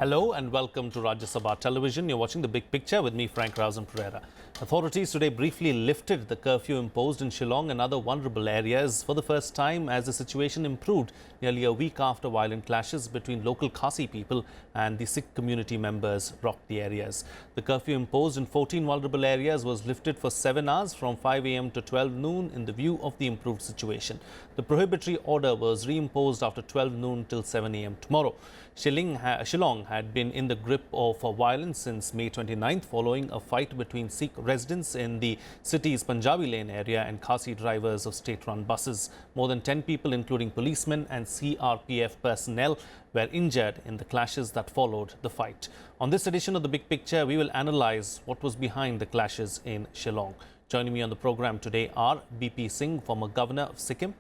Hello and welcome to Rajya Sabha Television. You're watching The Big Picture with me, Frank Rausan Pereira. Authorities today briefly lifted the curfew imposed in Shillong and other vulnerable areas for the first time as the situation improved nearly a week after violent clashes between local Khasi people and the Sikh community members rocked the areas. The curfew imposed in 14 vulnerable areas was lifted for 7 hours from 5 a.m. to 12 noon in the view of the improved situation. The prohibitory order was reimposed after 12 noon till 7 a.m. tomorrow. Shillong had been in the grip of violence since May 29th following a fight between Sikh residents in the city's Punjabi Lane area and Khasi drivers of state-run buses. More than 10 people, including policemen and CRPF personnel, were injured in the clashes that followed the fight. On this edition of The Big Picture, we will analyse what was behind the clashes in Shillong. Joining me on the program today are BP Singh, former governor of Sikkim,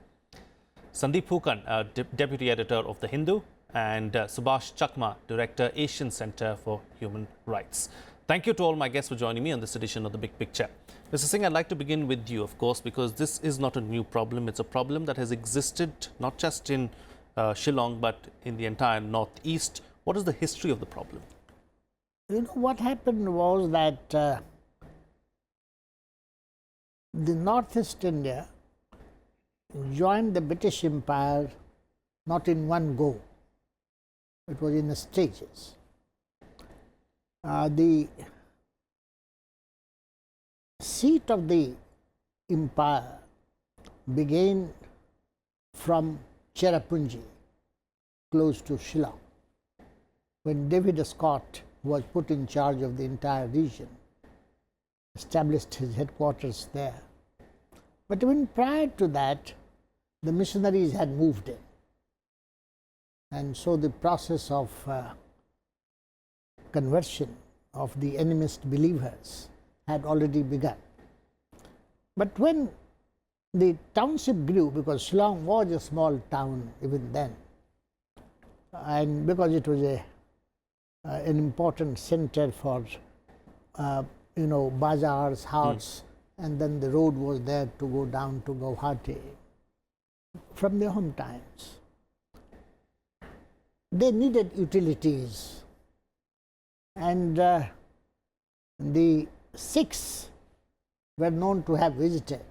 Sandeep Phukan, deputy editor of The Hindu, and Subhash Chakma, Director, Asian Centre for Human Rights. Thank you to all my guests for joining me on this edition of The Big Picture. Mr. Singh, I'd like to begin with you, of course, because this is not a new problem. It's a problem that has existed not just in Shillong, but in the entire northeast. What is the history of the problem? You know, what happened was that the northeast India joined the British Empire not in one go. It was in stages. The seat of the empire began from Cherrapunji, close to Shillong, when David Scott was put in charge of the entire region, established his headquarters there. But even prior to that, the missionaries had moved in. And so the process of conversion of the animist believers had already begun. But when the township grew, because Shillong was a small town even then, and because it was an important center for bazaars, haats, and then the road was there to go down to Guwahati from their home times. They needed utilities, and the Sikhs were known to have visited.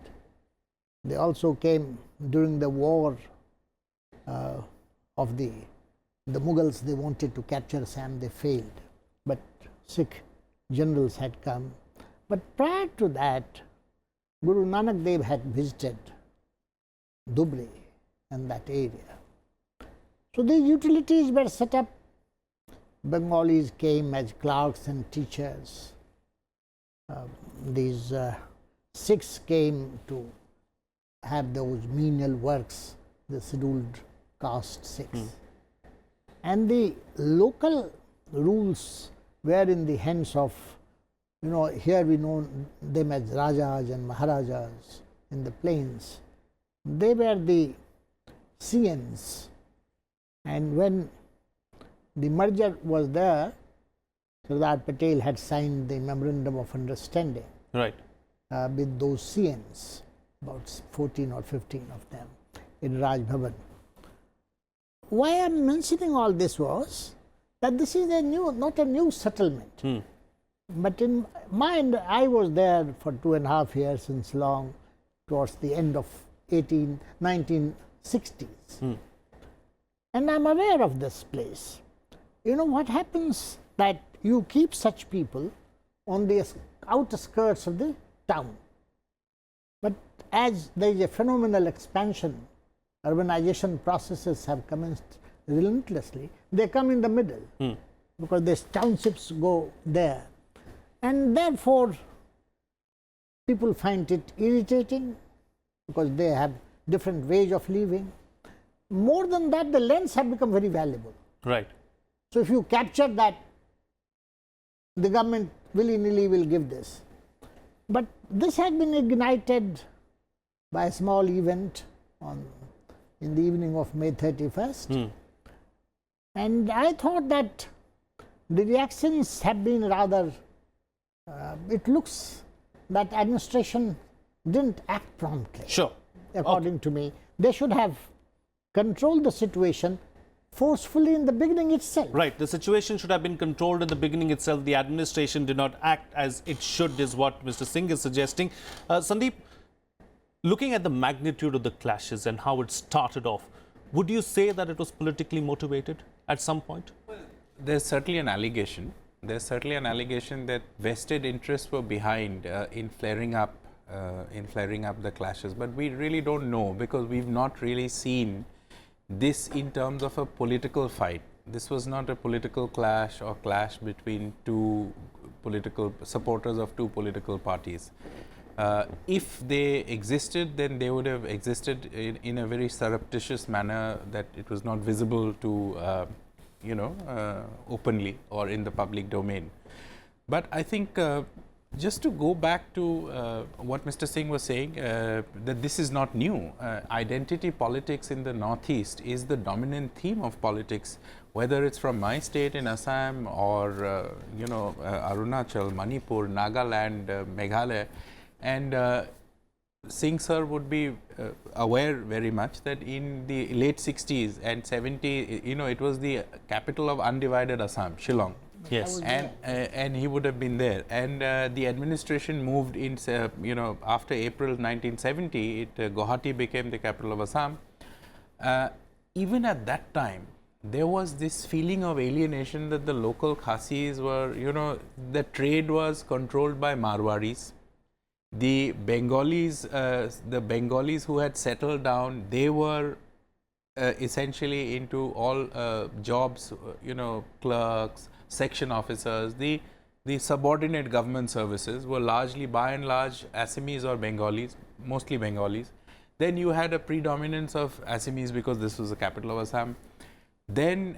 They also came during the war of the Mughals. They wanted to capture Assam, they failed, but Sikh generals had come. But prior to that, Guru Nanak Dev had visited Dhubri and that area. So these utilities were set up. Bengalis came as clerks and teachers. These Sikhs came to have those menial works, the scheduled caste Sikhs. And the local rules were in the hands of, here we know them as Rajas and Maharajas in the plains. They were the CNs. And when the merger was there, Sardar Patel had signed the Memorandum of Understanding with those CNs, about 14 or 15 of them, in Raj Bhavan. Why I am mentioning all this was that this is not a new settlement. But in mind, I was there for 2.5 years in Shillong towards the end of 1960s. And I am aware of this place. You know what happens, that you keep such people on the outskirts of the town. But as there is a phenomenal expansion, urbanization processes have commenced relentlessly, they come in the middle because the townships go there. And therefore, people find it irritating because they have different ways of living. More than that, the lands have become very valuable. Right. So if you capture that, the government willy-nilly will give this. But this had been ignited by a small event in the evening of May 31st. And I thought that the reactions have been rather, it looks that administration didn't act promptly. Sure. According to me, they should have controlled the situation forcefully in the beginning itself. Right. The situation should have been controlled in the beginning itself. The administration did not act as it should, is what Mr. Singh is suggesting. Sandeep, looking at the magnitude of the clashes and how it started off, would you say that it was politically motivated at some point? There's certainly an allegation. There's certainly an allegation that vested interests were behind in flaring up the clashes. But we really don't know, because we've not really seen this in terms of a political fight. This was not a political clash or clash between two political supporters of two political parties. If they existed, then they would have existed in a very surreptitious manner that it was not visible to, openly or in the public domain. But I think just to go back to what Mr. Singh was saying, that this is not new. Identity politics in the Northeast is the dominant theme of politics, whether it's from my state in Assam or, Arunachal, Manipur, Nagaland, Meghalaya. And Singh sir would be aware very much that in the late 60s and 70s, it was the capital of undivided Assam, Shillong. Yes. And he would have been there. And the administration moved in, after April 1970, Guwahati became the capital of Assam. Even at that time, there was this feeling of alienation that the local Khasis were, the trade was controlled by Marwaris. The Bengalis who had settled down, they were essentially into all jobs, clerks, section officers. The subordinate government services were largely, by and large, Assamese or Bengalis, mostly Bengalis. Then you had a predominance of Assamese because this was the capital of Assam. Then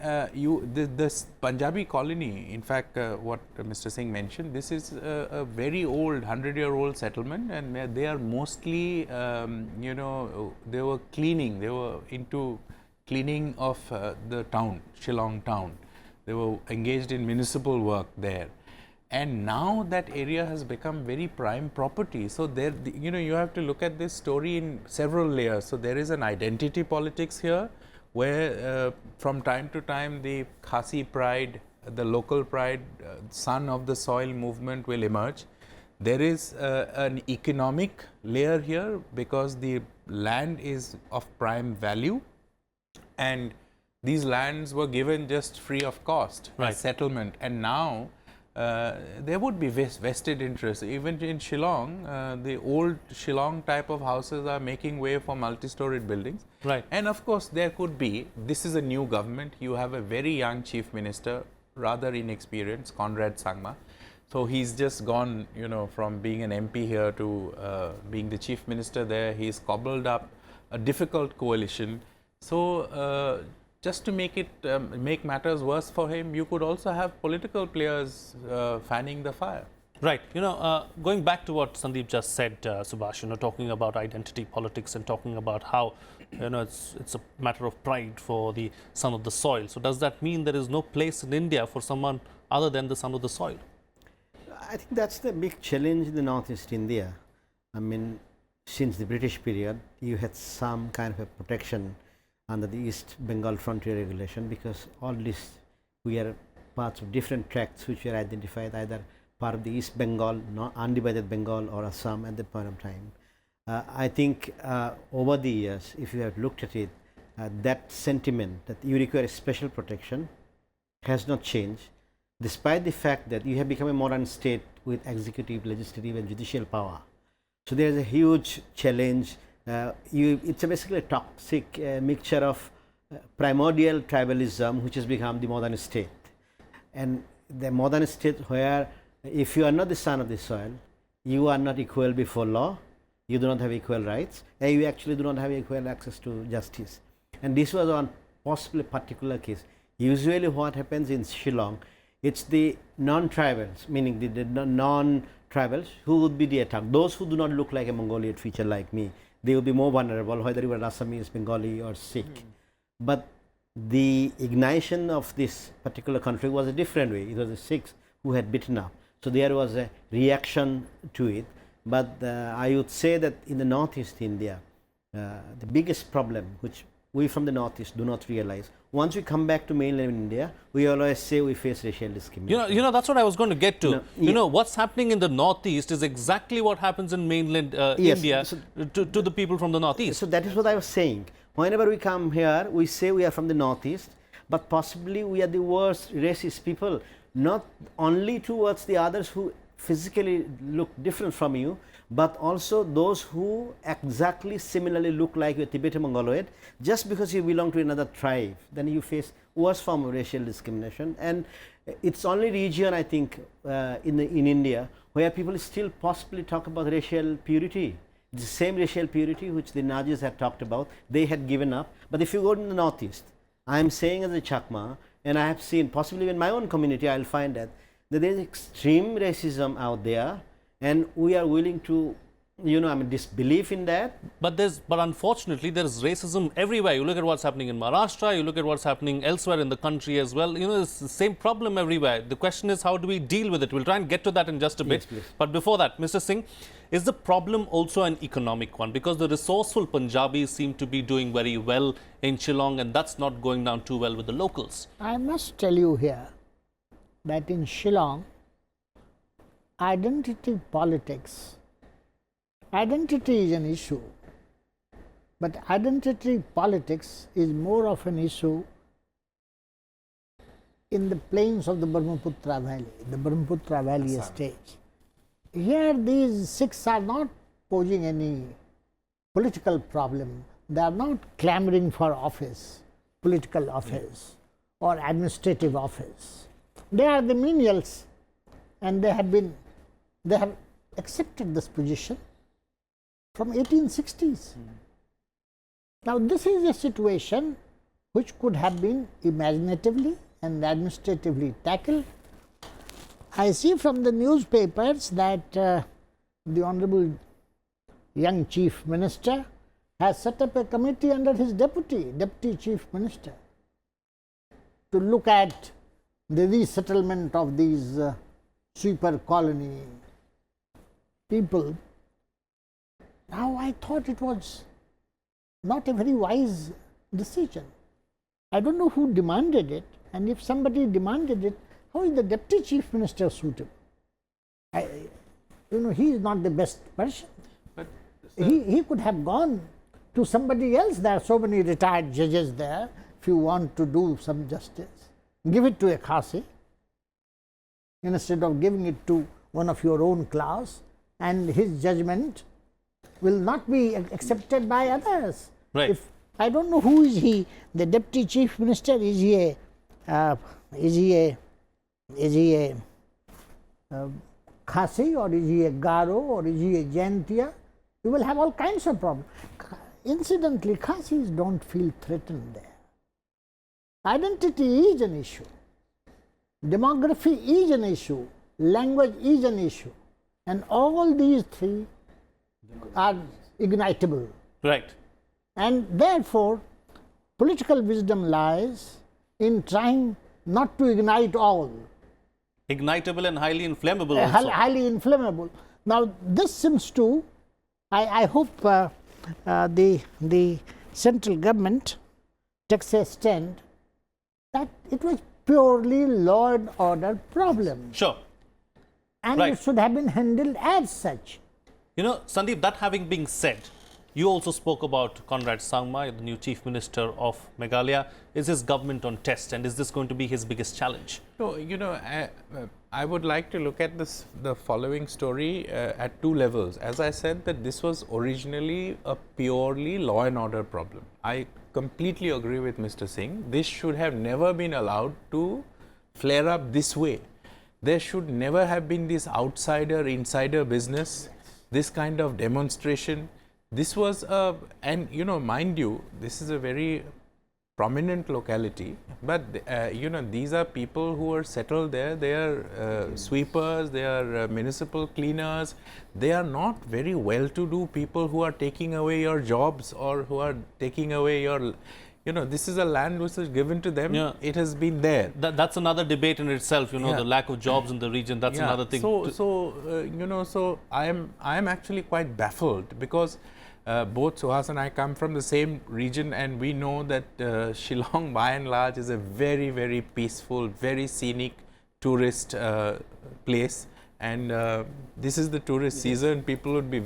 this Punjabi colony, in fact, what Mr. Singh mentioned, this is a very old, 100-year-old settlement, and they are mostly, they were cleaning, they were into cleaning of the town, Shillong town. They were engaged in municipal work there. And now that area has become very prime property. So there, you have to look at this story in several layers. So there is an identity politics here, where from time to time the Khasi pride, the local pride, son of the soil movement will emerge. There is an economic layer here, because the land is of prime value, and these lands were given just free of cost as settlement. And now there would be vested interests. Even in Shillong, the old Shillong type of houses are making way for multi-storied buildings. Right. And of course, there could be, this is a new government, you have a very young chief minister, rather inexperienced, Conrad Sangma. So he's just gone, from being an MP here to being the chief minister there. He's cobbled up a difficult coalition. So just to make matters worse for him, you could also have political players fanning the fire. Right. Going back to what Sandeep just said, Subhash, talking about identity politics and talking about how, it's a matter of pride for the son of the soil. So does that mean there is no place in India for someone other than the son of the soil? I think that's the big challenge in the Northeast India. I mean, since the British period, you had some kind of a protection under the East Bengal Frontier Regulation, because all these, we are parts of different tracts which were identified either part of the East Bengal, undivided Bengal, or Assam at that point of time. I think over the years, if you have looked at it, that sentiment that you require special protection has not changed, despite the fact that you have become a modern state with executive, legislative, and judicial power. So there is a huge challenge. It's basically a toxic mixture of primordial tribalism, which has become the modern state. And the modern state where if you are not the son of the soil, you are not equal before law, you do not have equal rights, and you actually do not have equal access to justice. And this was one possibly particular case. Usually what happens in Shillong, it's the non-tribals, meaning the non-tribals who would be the attacked. Those who do not look like a Mongolian feature like me, they will be more vulnerable, whether you are Assamese, Bengali, or Sikh. But the ignition of this particular conflict was a different way. It was the Sikhs who had beaten up. So there was a reaction to it. But I would say that in the Northeast India, the biggest problem which we from the northeast do not realize. Once we come back to mainland India, we always say we face racial discrimination. That's what I was going to get to. No, What's happening in the northeast is exactly what happens in mainland Yes, India so- to the people from the northeast. So that is what I was saying. Whenever we come here, we say we are from the northeast, but possibly we are the worst racist people, not only towards the others who physically look different from you, but also those who exactly similarly look like you, Tibetan Mongoloid. Just because you belong to another tribe, then you face worse form of racial discrimination. And it's only region, I think, in India where people still possibly talk about racial purity. The same racial purity which the Nazis had talked about, they had given up. But if you go to the northeast, I am saying as a Chakma, and I have seen, possibly in my own community, I will find that there is extreme racism out there, and we are willing to, disbelief in that. But unfortunately, there is racism everywhere. You look at what's happening in Maharashtra, you look at what's happening elsewhere in the country as well. It's the same problem everywhere. The question is, how do we deal with it? We'll try and get to that in just a bit. Yes, please. But before that, Mr. Singh, is the problem also an economic one? Because the resourceful Punjabis seem to be doing very well in Shillong, and that's not going down too well with the locals. I must tell you here that in Shillong, identity politics, identity is an issue, but identity politics is more of an issue in the plains of the Brahmaputra Valley, the Brahmaputra Valley estates. Here these Sikhs are not posing any political problem. They are not clamoring for office, political office or administrative office. They are the menials, and they have accepted this position from 1860s. Now this is a situation which could have been imaginatively and administratively tackled. I see from the newspapers that the Honorable young Chief Minister has set up a committee under his Deputy Chief Minister to look at the resettlement of these sweeper colony people. Now I thought it was not a very wise decision. I don't know who demanded it, and if somebody demanded it, how is the Deputy Chief Minister suitable? He is not the best person. But He could have gone to somebody else. There are so many retired judges there. If you want to do some justice, give it to a Khasi instead of giving it to one of your own class, and his judgment will not be accepted by others. Right. I don't know who is he, the Deputy Chief Minister. Is he a Khasi, or is he a Garo, or is he a Jaintia? You will have all kinds of problems. Incidentally, Khasis don't feel threatened there. Identity is an issue. Demography is an issue. Language is an issue. And all these three are ignitable. Right. And therefore, political wisdom lies in trying not to ignite all. Ignitable and highly inflammable also. Highly inflammable. Now, this seems to, I hope the central government takes a stand that it was purely law and order problem. Sure. And Right. it should have been handled as such. Sandeep, that having been said, you also spoke about Conrad Sangma, the new Chief Minister of Meghalaya. Is his government on test, and is this going to be his biggest challenge? So, I would like to look at the following story at two levels. As I said, that this was originally a purely law and order problem. I completely agree with Mr. Singh. This should have never been allowed to flare up this way. There should never have been this outsider-insider business, this kind of demonstration. This was mind you, this is a very prominent locality, but these are people who are settled there. They are sweepers, they are municipal cleaners. They are not very well-to-do people who are taking away your jobs or who are taking away your, this is a land which is given to them. Yeah. It has been there. That's another debate in itself, Yeah. the lack of jobs in the region. That's another thing. So I am actually quite baffled, because Both Subhash and I come from the same region, and we know that Shillong by and large is a very, very peaceful, very scenic tourist place, and this is the tourist season. People would be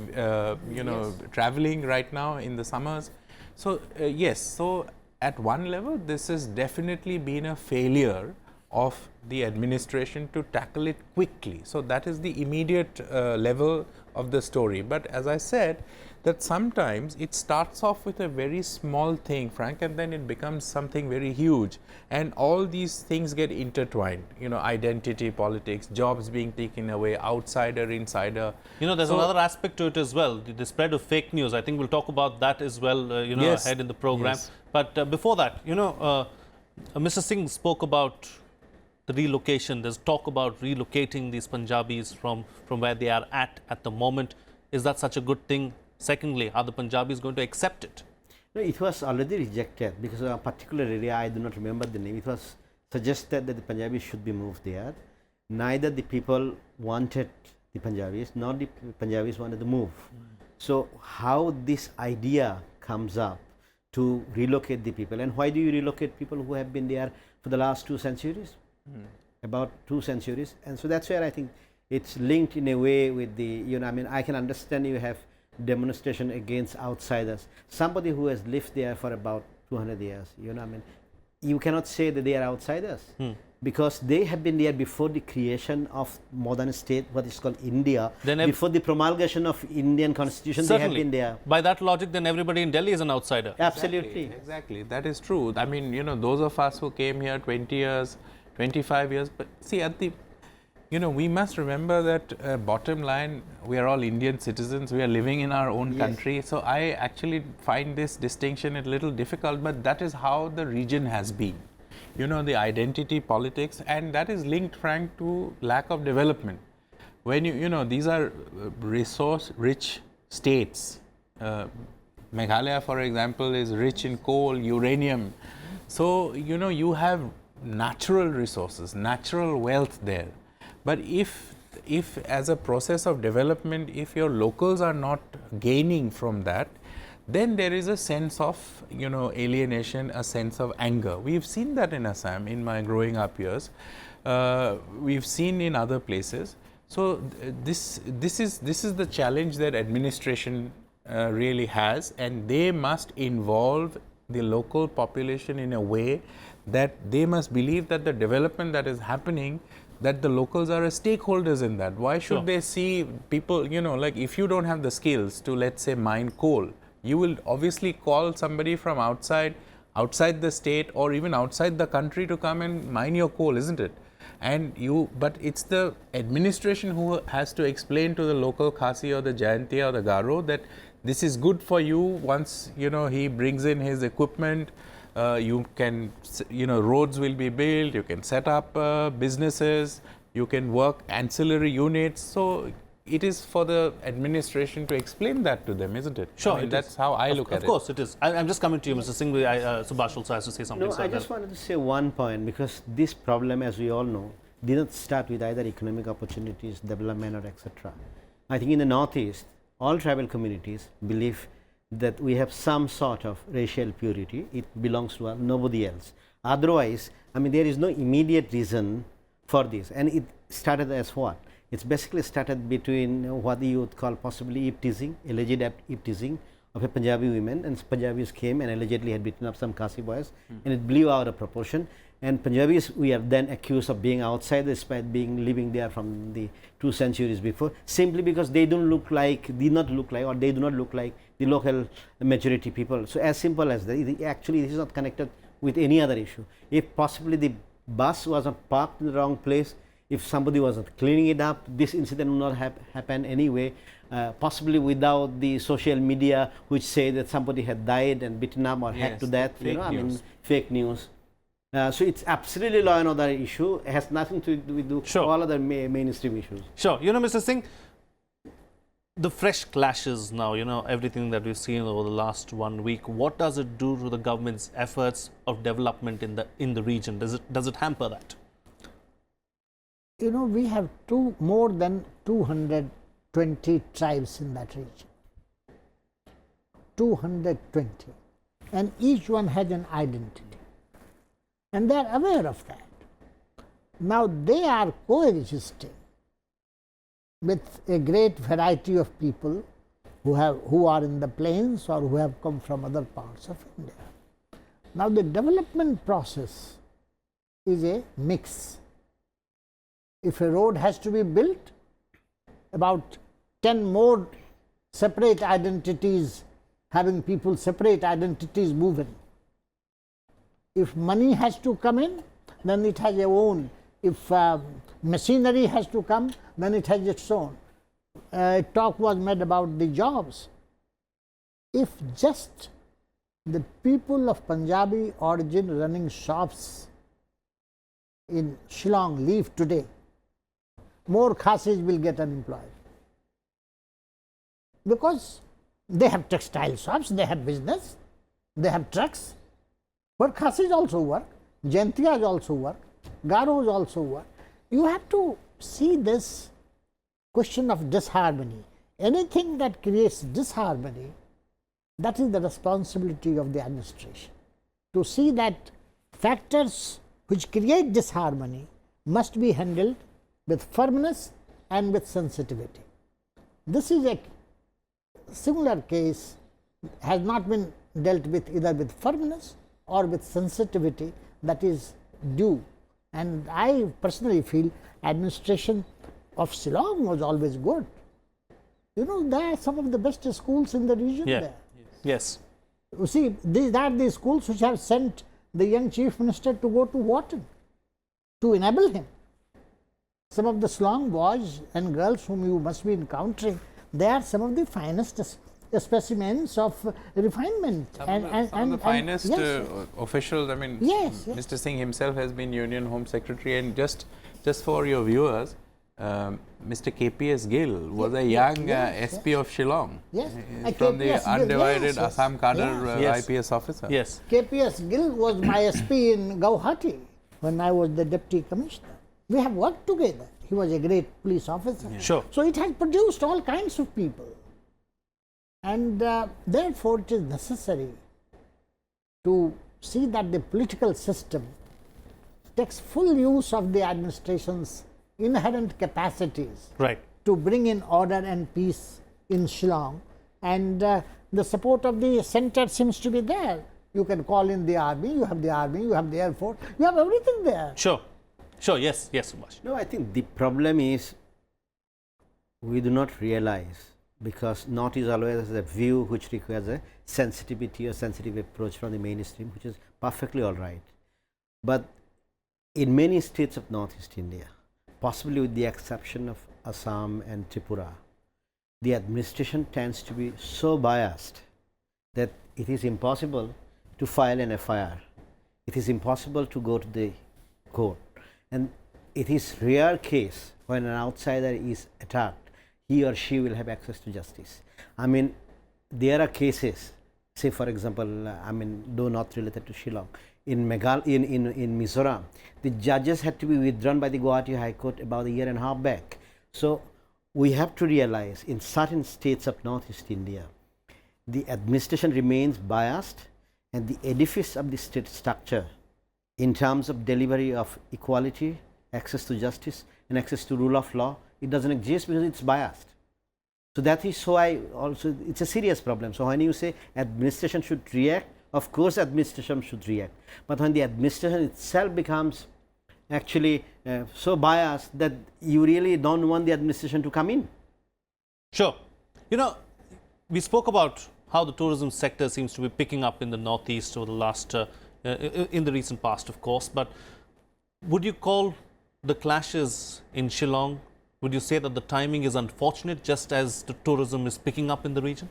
traveling right now in the summers. So yes, so at one level this has definitely been a failure of the administration to tackle it quickly. So that is the immediate level of the story. But as I said, that sometimes it starts off with a very small thing, Frank, and then it becomes something very huge, and all these things get intertwined, identity politics, jobs being taken away, outsider, insider. There's another aspect to it as well, the spread of fake news. I think we'll talk about that as well, Yes. ahead in the program. Yes. But before that, Mr. Singh spoke about the relocation. There's talk about relocating these Punjabis from where they are at the moment. Is that such a good thing? Secondly, are the Punjabis going to accept it? No, it was already rejected because of a particular area, I do not remember the name. It was suggested that the Punjabis should be moved there. Neither the people wanted the Punjabis, nor the Punjabis wanted to move. So how this idea comes up to relocate the people, and why do you relocate people who have been there for the last 2 centuries? About 2 centuries. And so that's where I think it's linked in a way with the, I can understand you have demonstration against outsiders. Somebody who has lived there for about 200 years, you cannot say that they are outsiders because they have been there before the creation of modern state, what is called India. Before the promulgation of Indian constitution, certainly, they have been there. By that logic, then everybody in Delhi is an outsider. Absolutely. Exactly. That is true. I mean, those of us who came here 20 years, 25 years, but see, at the we must remember that bottom line, we are all Indian citizens, we are living in our own country. So I actually find this distinction a little difficult, but that is how the region has been. The identity politics, and that is linked, Frank, to lack of development. When these are resource rich states. Meghalaya, for example, is rich in coal, uranium. So, you have natural resources, natural wealth there. But if as a process of development, if your locals are not gaining from that, then there is a sense of, alienation, a sense of anger. We've seen that in Assam in my growing up years. We've seen in other places. So this is the challenge that administration really has, and they must involve the local population in a way that they must believe that the development that is happening, that the locals are stakeholders in that. Why should they see people, like if you don't have the skills to, let's say, mine coal, you will obviously call somebody from outside the state or even outside the country to come and mine your coal, isn't it? But it's the administration who has to explain to the local Khasi or the Jayantiya or the Garo that this is good for you. Once, he brings in his equipment, you can, roads will be built, you can set up businesses, you can work ancillary units. So it is for the administration to explain that to them, isn't it? Sure, that's how I look at it. Of course it is. I'm just coming to you, Mr. Singh. Subhash also has to say something. No, I just wanted to say one point, because this problem, as we all know, did not start with either economic opportunities, development, or etc. I think in the Northeast, all tribal communities believe that we have some sort of racial purity. It belongs to nobody else. Otherwise, there is no immediate reason for this. And it started as what? It's basically started between what you would call possibly ip-teasing, alleged ip-teasing of a Punjabi women, and Punjabis came and allegedly had beaten up some Khasi boys, and it blew out of proportion. And Punjabis, we are then accused of being outside despite living there from the 2 centuries before, simply because they did not look like the local majority people. So as simple as that. Actually, this is not connected with any other issue. If possibly the bus was not parked in the wrong place, if somebody was not cleaning it up, this incident would not have happened anyway. Possibly without the social media which say that somebody had died and beaten up or hacked to death. Fake news. So it's absolutely law and order issue. It has nothing to do with all other mainstream issues. Sure. Mr. Singh, the fresh clashes now, everything that we've seen over the last 1 week, what does it do to the government's efforts of development in the region? Does it hamper that? We have more than 220 tribes in that region. 220, and each one has an identity, and they are aware of that. Now they are coexisting with a great variety of people who are in the plains or who have come from other parts of India. Now the development process is a mix. If a road has to be built, about 10 more separate identities, having people separate identities move in. If money has to come in, then it has its own. If machinery has to come, then it has its own. Talk was made about the jobs. If just the people of Punjabi origin running shops in Shillong leave today, more Khasis will get unemployed, because they have textile shops, they have business, they have trucks. But Khasis also work, Jaintiyas also work, Garos also work. You have to see this question of disharmony. Anything that creates disharmony, that is the responsibility of the administration. To see that factors which create disharmony must be handled with firmness and with sensitivity. This is a similar case, has not been dealt with either with firmness or with sensitivity that is due. And I personally feel administration of Shillong was always good. You know, there are some of the best schools in the region there. Yes. You see, these are the schools which have sent the young chief minister to go to Wharton to enable him. Some of the Shillong boys and girls whom you must be encountering, they are some of the finest specimens of refinement. Some of the finest officials. I mean, yes. Mr. Singh himself has been Union Home Secretary, and just for your viewers, Mr. KPS Gill was a young SP of Shillong. Yes. From the undivided Assam cadre Yes. IPS officer. Yes. KPS Gill was my SP in Guwahati when I was the deputy commissioner. We have worked together. He was a great police officer. Sure. So it has produced all kinds of people. And therefore, it is necessary to see that the political system takes full use of the administration's inherent capacities Right. to bring in order and peace in Shillong. And the support of the center seems to be there. You can call in the army, you have the air force, you have everything there. Sure. Sure. Yes. Yes, Subhash. No, I think the problem is we do not realize, because North is always a view which requires a sensitivity or sensitive approach from the mainstream, which is perfectly all right. But in many states of Northeast India, possibly with the exception of Assam and Tripura, the administration tends to be so biased that it is impossible to file an FIR. It is impossible to go to the court. And it is rare case when an outsider is attacked, he or she will have access to justice. I mean, there are cases, say for example, I mean, though not related to Shillong, in Mizoram, the judges had to be withdrawn by the Guwahati High Court about a year and a half back. So we have to realize in certain states of Northeast India, the administration remains biased, and the edifice of the state structure in terms of delivery of equality, access to justice and access to rule of law, it doesn't exist because it's biased. So that is why also it's a serious problem. So when you say administration should react, of course administration should react. But when the administration itself becomes actually so biased that you really don't want the administration to come in. Sure. You know, we spoke about how the tourism sector seems to be picking up in the Northeast over the last in the recent past, of course, but would you call the clashes in Shillong, would you say that the timing is unfortunate just as the tourism is picking up in the region?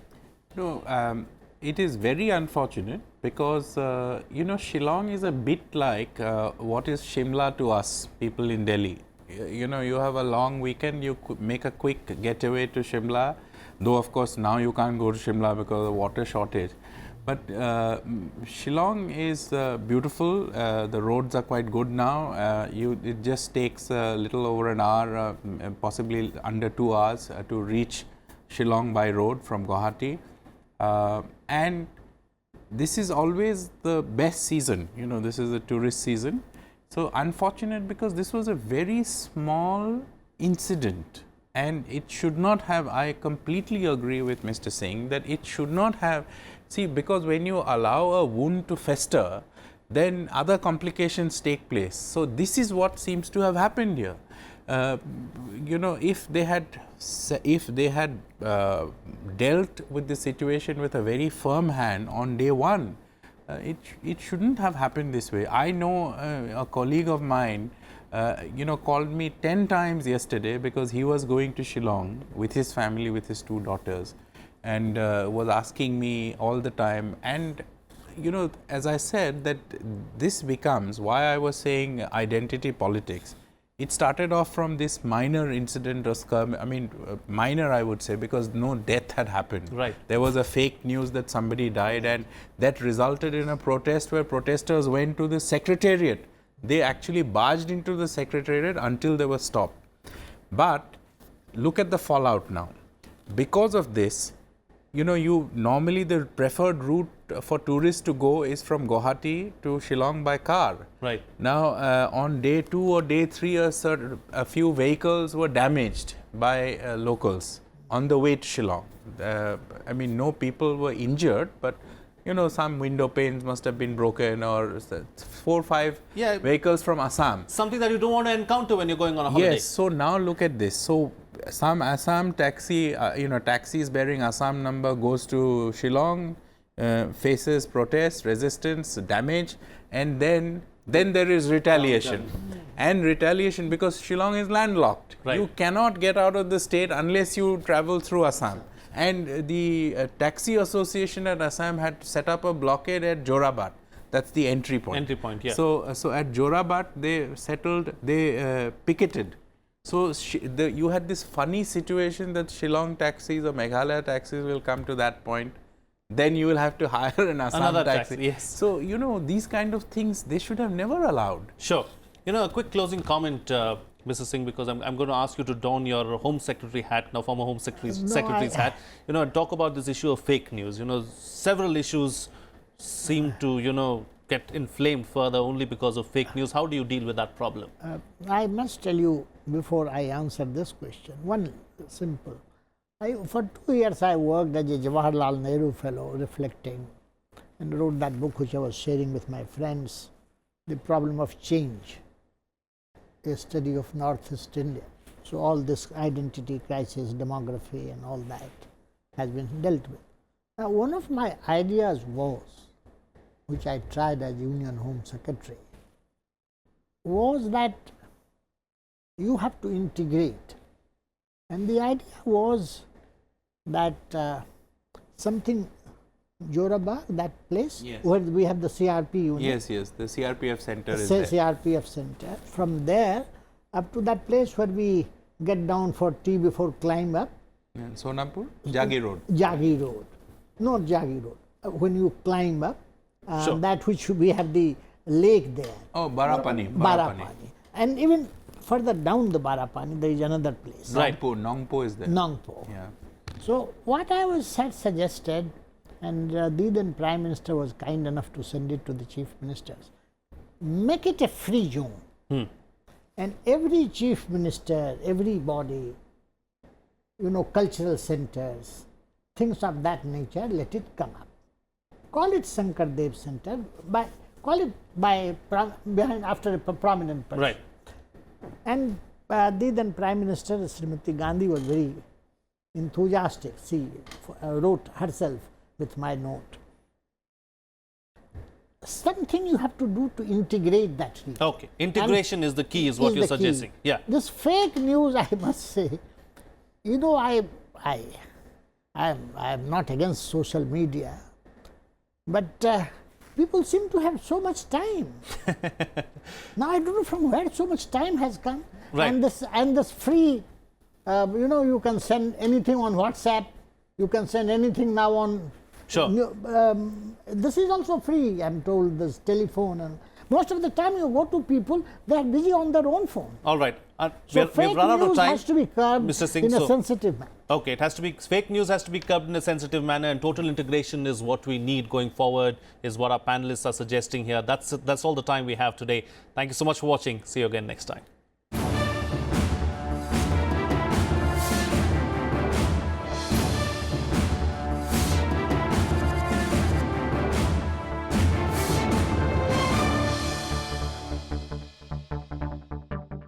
No, it is very unfortunate because, you know, Shillong is a bit like what is Shimla to us people in Delhi. You know, you have a long weekend, you make a quick getaway to Shimla, though of course now you can't go to Shimla because of water shortage. But Shillong is beautiful. The roads are quite good now. It just takes a little over an hour, possibly under 2 hours, to reach Shillong by road from Guwahati. and this is always the best season, you know, this is the tourist season. So, unfortunate because this was a very small incident and it should not have, I completely agree with Mr. Singh that it should not have, see, because when you allow a wound to fester, then other complications take place. So, this is what seems to have happened here. You know, if they had dealt with the situation with a very firm hand on day one, it shouldn't have happened this way. I know a colleague of mine, you know, called me 10 times yesterday because he was going to Shillong with his family, with his 2 daughters, and was asking me all the time. And you know, as I said, that this becomes why I was saying identity politics. It started off from this minor incident, minor I would say, because no death had happened. Right. There was a fake news that somebody died, and that resulted in a protest where protesters went to the secretariat. They actually barged into the secretariat until they were stopped. But look at the fallout now. Because of this, you know, normally the preferred route for tourists to go is from Guwahati to Shillong by car. Right. Now, on day 2 or day 3, a few vehicles were damaged by locals on the way to Shillong. I mean, no people were injured, but you know, some window panes must have been broken, or 4 or 5 vehicles from Assam. Something that you don't want to encounter when you're going on a holiday. Yes. So now look at this. So some Assam taxi, you know, taxis bearing Assam number goes to Shillong, faces protest, resistance, damage, and then there is retaliation. And retaliation because Shillong is landlocked. Right. You cannot get out of the state unless you travel through Assam. And the taxi association at Assam had set up a blockade at Jorabat. That's the entry point. Entry point, yeah. So at Jorabat, they picketed. So you had this funny situation that Shillong taxis or Meghalaya taxis will come to that point. Then you will have to hire an Assam Another taxi. yes. So, you know, these kind of things, they should have never allowed. Sure. You know, a quick closing comment, Mr. Singh, because I'm going to ask you to don your Home Secretary hat, now former Home Secretary's hat, you know, and talk about this issue of fake news. You know, several issues seem to, you know, get inflamed further only because of fake news. How do you deal with that problem? I must tell you, before I answer this question, one simple. For 2 years, I worked as a Jawaharlal Nehru Fellow, reflecting, and wrote that book which I was sharing with my friends, The Problem of Change, a study of Northeast India. So all this identity crisis, demography and all that has been dealt with. Now, one of my ideas was, which I tried as Union Home Secretary, was that you have to integrate. And the idea was that something, Joraba, that place where we have the CRP unit. Yes, the CRPF center is there. CRPF center. From there up to that place where we get down for tea before climb up. Sonapur? Jagi Road. Jagi Road. Not Jagi Road. When you climb up, sure. that which we have the lake there. Oh, Barapani. And even further down the Barapani, there is another place. Right. Nongpo is there. Nongpo. Yeah. So what I suggested, and the then Prime Minister was kind enough to send it to the Chief Ministers, make it a free zone. And every Chief Minister, everybody, you know, cultural centers, things of that nature, let it come up. Call it Sankardev Center, call it after a prominent person. Right. And the then Prime Minister, Srimati Gandhi, was very enthusiastic. She wrote herself with my note. Something you have to do to integrate that region. Okay. Integration is the key, is what you're suggesting. Yeah. This fake news, I must say, you know, I am not against social media, but people seem to have so much time. Now I don't know from where so much time has come. Right. And this free, you know, you can send anything on WhatsApp. You can send anything now on. Sure. This is also free, I'm told. This telephone, Most of the time you go to people, they are busy on their own phone. All right. So We've run out of news time. has to be curbed Mr. Singh, in a so- sensitive manner. Okay, it has to be, fake news has to be curbed in a sensitive manner, and total integration is what we need going forward, is what our panelists are suggesting here. That's all the time we have today. Thank you so much for watching. See you again next time.